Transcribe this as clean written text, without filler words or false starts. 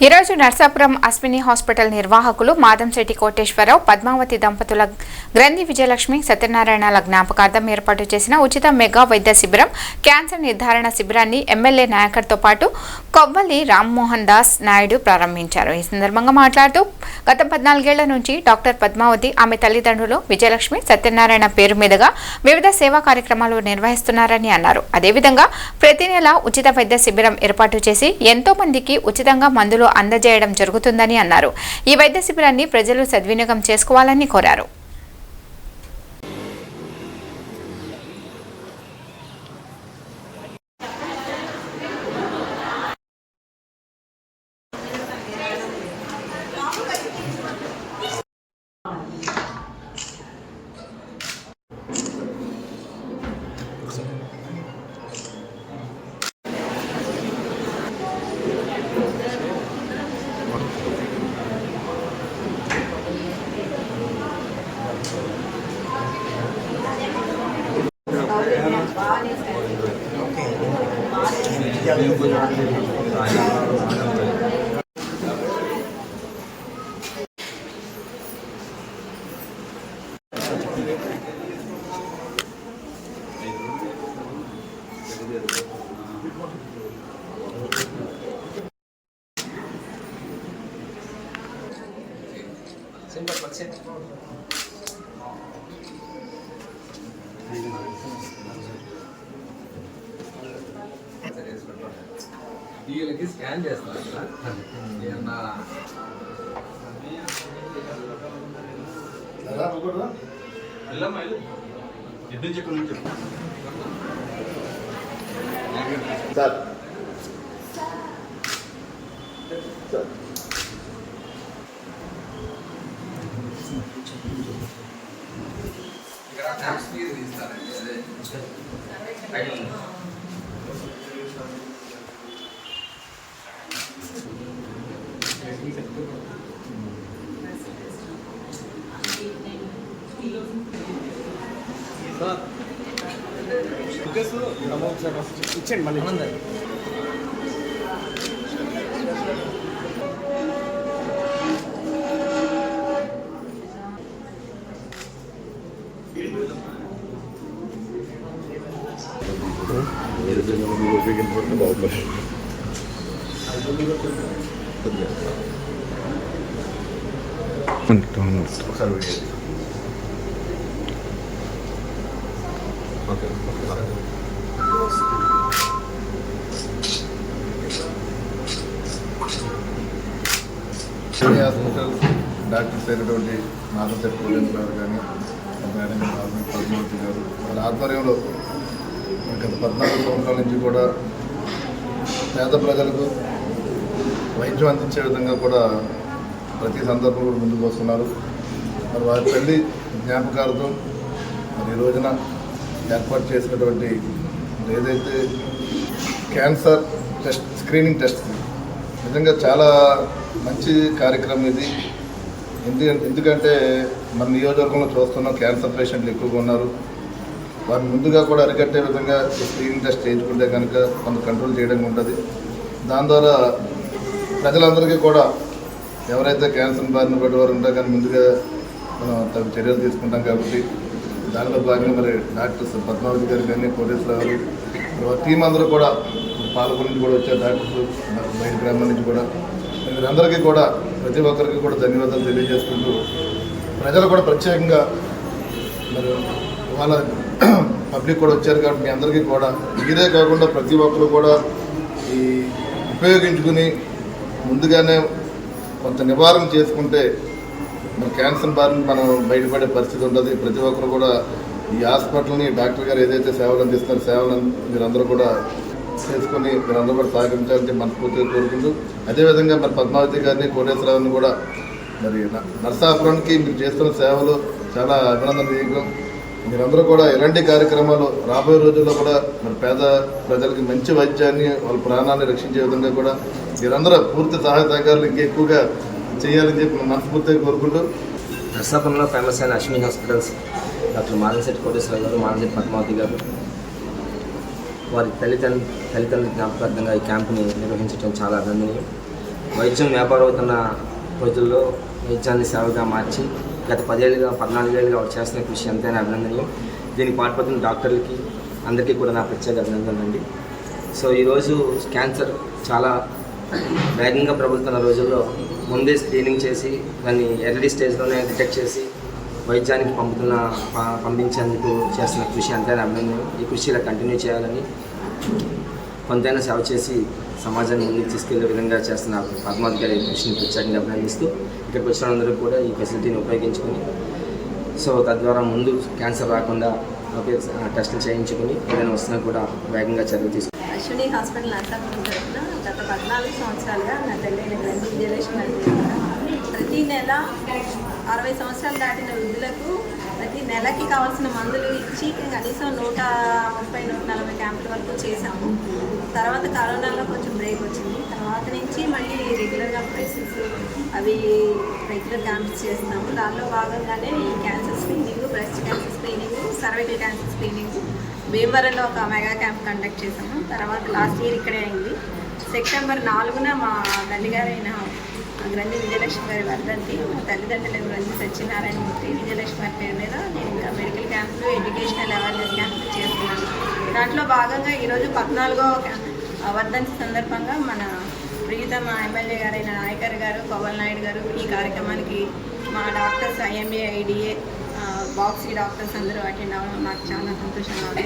ఈరోజు నర్సాపురం అశ్విని హాస్పిటల్ నిర్వాహకులు మాదంశెట్టి కోటేశ్వరరావు పద్మావతి దంపతుల గ్రంథి విజయలక్ష్మి సత్యనారాయణల జ్ఞాపకార్థం ఏర్పాటు చేసిన ఉచిత మెగా వైద్య శిబిరం క్యాన్సర్ నిర్ధారణ శిబిరాన్ని ఎమ్మెల్యే నాయకర్తో పాటు కొవ్వలి రామ్మోహన్ దాస్ నాయుడు ప్రారంభించారు. ఈ సందర్భంగా మాట్లాడుతూ గత 14 ఏళ్ల నుంచి డాక్టర్ పద్మావతి ఆమె తల్లిదండ్రులు విజయలక్ష్మి సత్యనారాయణ పేరు మీదుగా వివిధ సేవా కార్యక్రమాలు నిర్వహిస్తున్నారని అన్నారు. అదేవిధంగా ప్రతి నెల ఉచిత వైద్య శిబిరం ఏర్పాటు చేసి ఎంతో మందికి ఉచితంగా మందులు అందజేయడం జరుగుతుందని అన్నారు. ఈ వైద్య శిబిరాన్ని ప్రజలు సద్వినియోగం చేసుకోవాలని కోరారు. వీళ్ళకి స్కాన్ చేస్తారు సార్ ఇక్కడ ట్యాక్స్ ఫీజు తీస్తారండి. అదే ఇచ్చేయండి మళ్ళీ డాక్టర్స్ అయినటువంటి మాదంశెట్టి కోటేశ్వరరావు గారు కానీ మేడం పద్మావతి గారు వాళ్ళ ఆధ్వర్యంలో గత 14 సంవత్సరాల నుంచి కూడా పేద ప్రజలకు వైద్యం అందించే విధంగా కూడా ప్రతి సందర్భంలో ముందుకు వస్తున్నారు. మరి వారి తల్లి జ్ఞాపకాలతో మరి ఈ రోజున ఏర్పాటు చేసినటువంటి ఏదైతే క్యాన్సర్ టెస్ట్ స్క్రీనింగ్ టెస్ట్ నిజంగా చాలా మంచి కార్యక్రమం ఇది. ఎందుకంటే మన నియోజకవర్గంలో చూస్తున్నాం క్యాన్సర్ పేషెంట్లు ఎక్కువగా ఉన్నారు. వారిని ముందుగా కూడా అరికట్టే విధంగా స్క్రీనింగ్ టెస్ట్ చేయించుకుంటే కనుక కొంత కంట్రోల్ చేయడానికి ఉంటుంది. దాని ద్వారా ప్రజలందరికీ కూడా ఎవరైతే క్యాన్సర్ బారిన పడేవారు ఉంటే కానీ ముందుగా మనం తగు చర్యలు తీసుకుంటాం. కాబట్టి దానిలో భాగంగా మరి డాక్టర్స్ పద్మావతి గారు కానీ కోటేశ్వరరావు గారు టీం అందరూ కూడా పాలకొల్లు నుంచి కూడా వచ్చారు. డాక్టర్స్ బయట గ్రామం నుంచి కూడా వీరందరికీ కూడా ప్రతి ఒక్కరికి కూడా ధన్యవాదాలు తెలియజేసుకుంటూ ప్రజలు కూడా ప్రత్యేకంగా మరి వాళ్ళ పబ్లిక్ కూడా వచ్చారు. కాబట్టి మీ అందరికీ కూడా ఇదే కాకుండా ప్రతి ఒక్కరు కూడా ఈ ఉపయోగించుకుని ముందుగానే కొంత నివారణ చేసుకుంటే మన క్యాన్సర్ బారిన మనం బయటపడే పరిస్థితి ఉంటుంది. ప్రతి ఒక్కరు కూడా ఈ హాస్పిటల్ని డాక్టర్ గారు ఏదైతే సేవలు అందిస్తున్నారు సేవలను మీరందరూ కూడా చేసుకొని మీరందరూ కూడా సహకరించాలని మనస్ఫూర్తిగా కోరుకుంటూ అదేవిధంగా మరి పద్మావతి గారిని కోటేశ్వరరావుని కూడా మరి నర్సాపురానికి మీరు చేస్తున్న సేవలు చాలా అభినందనీయం. మీరందరూ కూడా ఎలాంటి కార్యక్రమాలు రాబోయే రోజుల్లో కూడా మరి పేద ప్రజలకి మంచి వైద్యాన్ని వాళ్ళ ప్రాణాన్ని రక్షించే విధంగా కూడా మీరందరూ పూర్తి సహాయ సహకారాలు ఇంకెక్కువగా చేయాలని చెప్పి మనస్ఫూర్తిగా కోరుకుంటూ నర్సాపురంలో ఫేమస్ అయిన అశ్విని హాస్పిటల్స్ డాక్టర్ మాదంశెట్టి కోటేశ్వరరావు గారు, మాదంశెట్టి పద్మావతి గారు వారి తల్లిదండ్రుల జ్ఞాపకార్థంగా ఈ క్యాంపుని నిర్వహించడం చాలా అభినందనీయం. వైద్యం వ్యాపారం అవుతున్న రోజుల్లో వైద్యాన్ని సేవగా మార్చి గత 14 ఏళ్ళుగా వాళ్ళు చేస్తున్న కృషి ఎంతైనా అభినందనీయం. దీనికి పాటుపడుతున్న డాక్టర్లకి అందరికీ కూడా నా ప్రత్యేక అభినందనలు అండి. సో ఈరోజు క్యాన్సర్ చాలా వేగంగా ప్రబలుతున్న రోజుల్లో ముందే స్క్రీనింగ్ చేసి దాన్ని ఎర్లీ స్టేజ్లోనే డిటెక్ట్ చేసి వైద్యానికి పంపించేందుకు చేస్తున్న కృషి ఎంతైనా అభినందనీయం. ఈ కృషి ఇలా కంటిన్యూ చేయాలని, కొంతైనా సేవ చేసి సమాజాన్ని ముందుకు తీసుకెళ్లే విధంగా చేస్తున్న పద్మావతి గారి కృషిని ప్రత్యేకంగా అభినందిస్తూ ఇక్కడికి వచ్చిన అందరూ కూడా ఈ ఫెసిలిటీని ఉపయోగించుకొని సో తద్వారా ముందు క్యాన్సర్ రాకుండా టెస్టులు చేయించుకొని ఏదైనా వస్తున్నా కూడా వేగంగా చర్యలు తీసుకుంటాం. అశ్విని హాస్పిటల్ నర్సాపురం తరఫున గత 14 సంవత్సరాలుగా నా తల్లి గ్రంథి విజయలక్ష్మి ప్రతి నెల 60 సంవత్సరాలు దాటిన వృద్ధులకు ప్రతి నెలకి కావాల్సిన మందులు ఇచ్చి కనీసం 130-140 క్యాంపుల వరకు చేశాము. తర్వాత కరోనాలో కొంచెం బ్రేక్ వచ్చింది. తర్వాత నుంచి మళ్ళీ రెగ్యులర్గా ప్రైసెస్ అవి రెగ్యులర్ క్యాంప్స్ చేస్తాము. దానిలో భాగంగానే ఈ cancer screening, breast cancer screening, cervical cancer screening భీమవరంలో ఒక మెగా క్యాంప్ కండక్ట్ చేసాము. తర్వాత లాస్ట్ ఇయర్ ఇక్కడే అయింది. సెప్టెంబర్ 4న మా తల్లిగారైన గ్రంథి విజయలక్ష్మి గారి వర్ధంతి. మా తల్లిదండ్రులు గ్రంథి సత్యనారాయణ మూర్తి విజయలక్ష్మి గారి పేరు మీద నేను ఇంకా మెడికల్ క్యాంపులు, ఎడ్యుకేషనల్ అవేర్నెస్ క్యాంపులు చేస్తున్నాను. దాంట్లో భాగంగా ఈరోజు 14వ వర్ధంతి సందర్భంగా మన ప్రీతమ ఎమ్మెల్యే గారైన నాయకర్ గారు, పవన్ నాయుడు గారు ఈ కార్యక్రమానికి మా doctors, IMA, IDA, boxy doctors అందరూ అటెండ్ అవ్వడం నాకు చాలా సంతోషంగా ఉంది.